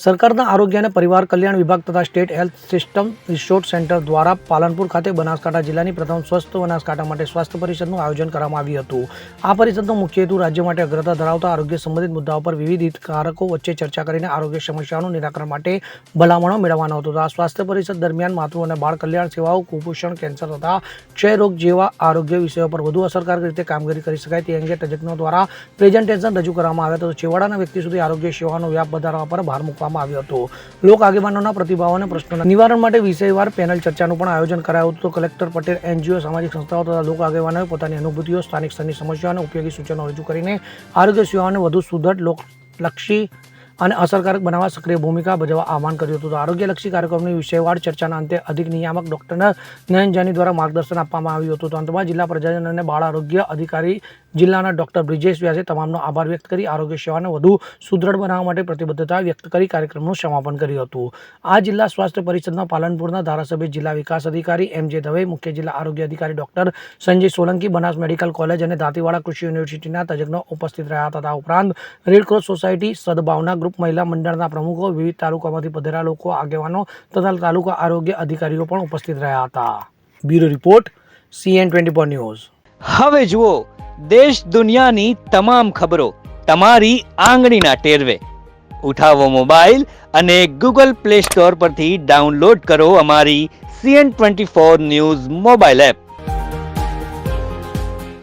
સરકારના આરોગ્ય અને પરિવાર કલ્યાણ વિભાગ તથા state health system resource centre દ્વારા પાલનપુર ખાતે બનાસકાંઠા જિલ્લાની પ્રથમ સ્વસ્થ બનાસકાંઠા માટે સ્વાસ્થ્ય પરિષદનું આયોજન કરવામાં આવ્યું હતું। આ પરિષદનો મુખ્ય હેતુ રાજ્ય માટે અગ્રતા ધરાવતા આરોગ્ય સંબંધિત મુદ્દાઓ પર વિવિધ હિતધારકો વચ્ચે ચર્ચા કરીને આરોગ્ય સમસ્યાઓનું નિરાકરણ માટે ભલામણો મેળવવાનો હતો। આ સ્વાસ્થ્ય પરિષદ દરમિયાન માતૃ અને બાળ કલ્યાણ સેવાઓ, કુપોષણ, કેન્સર તથા ક્ષય રોગ જેવા આરોગ્ય વિષયો પર વધુ અસરકારક રીતે કામગીરી કરી શકાય તે અંગે તજજ્ઞો દ્વારા પ્રેઝન્ટેશન રજૂ કરવામાં આવ્યા હતા। છેવાડાના વ્યક્તિ સુધી આરોગ્ય સેવાનો વ્યાપ વધારવા પર ભાર મૂકવામાં આવ્યો હતો। લોક આગેવાનોના પ્રતિભાવો અને પ્રશ્નોના નિવારણ માટે વિષયવાર પેનલ ચર્ચાનું પણ આયોજન કરાયું હતું। કલેક્ટર પટેલ, એનજીઓ, સામાજિક સંસ્થાઓ તથા લોક આગેવાનોએ પોતાની અનુભૂતિઓ, સ્થાનિક સ્તરની સમસ્યાઓ અને ઉપયોગી સૂચનો રજૂ કરીને આરોગ્ય સેવાઓને વધુ સુદૃઢ, લોકલક્ષી અને અસરકારક બનાવવા સક્રિય ભૂમિકા ભજવવા આહવાન કર્યું હતું। આરોગ્યલક્ષી કાર્યક્રમની વિષયવાર ચર્ચાના અંતે અધિક નિયામક ડોક્ટર નયન જાની દ્વારા માર્ગદર્શન આપવામાં આવ્યું હતું। અંતમાં જિલ્લા પ્રજનન અને બાળ આરોગ્ય અધિકારી જિલ્લાના ડોક્ટર બ્રિજેશ વ્યાસે તમામનો આભાર વ્યક્ત કરી આરોગ્ય સેવાને વધુ સુદૃઢ બનાવવા માટે પ્રતિબદ્ધતા વ્યક્ત કરી કાર્યક્રમનું સમાપન કર્યું હતું। આ જિલ્લા સ્વાસ્થ્ય પરિષદમાં પાલનપુરના ધારાસભ્ય, જિલ્લા વિકાસ અધિકારી એમ.જે. દવે, મુખ્ય જિલ્લા આરોગ્ય અધિકારી doctor Sanjay Solanki, Banas medical college અને દાંતીવાડા કૃષિ યુનિવર્સિટીના તજજ્ઞો ઉપસ્થિત રહ્યા હતા। આ ઉપરાંત રેડક્રોસ સોસાયટી, સદભાવના ગ્રુપ, મહિલા મંડળના પ્રમુખો, વિવિધ તાલુકામાંથી પધારેલા લોકો, આગેવાનો તથા તાલુકા આરોગ્ય અધિકારીઓ પણ ઉપસ્થિત રહ્યા હતા। Bureau report, CN24 news. હવે જુઓ દેશ દુનિયાની તમામ ખબરો તમારી આંગળીના ટેરવે। ઉઠાવો મોબાઈલ અને ગૂગલ પ્લે સ્ટોર પરથી ડાઉનલોડ કરો અમારી CN24 ન્યૂઝ મોબાઈલ એપ।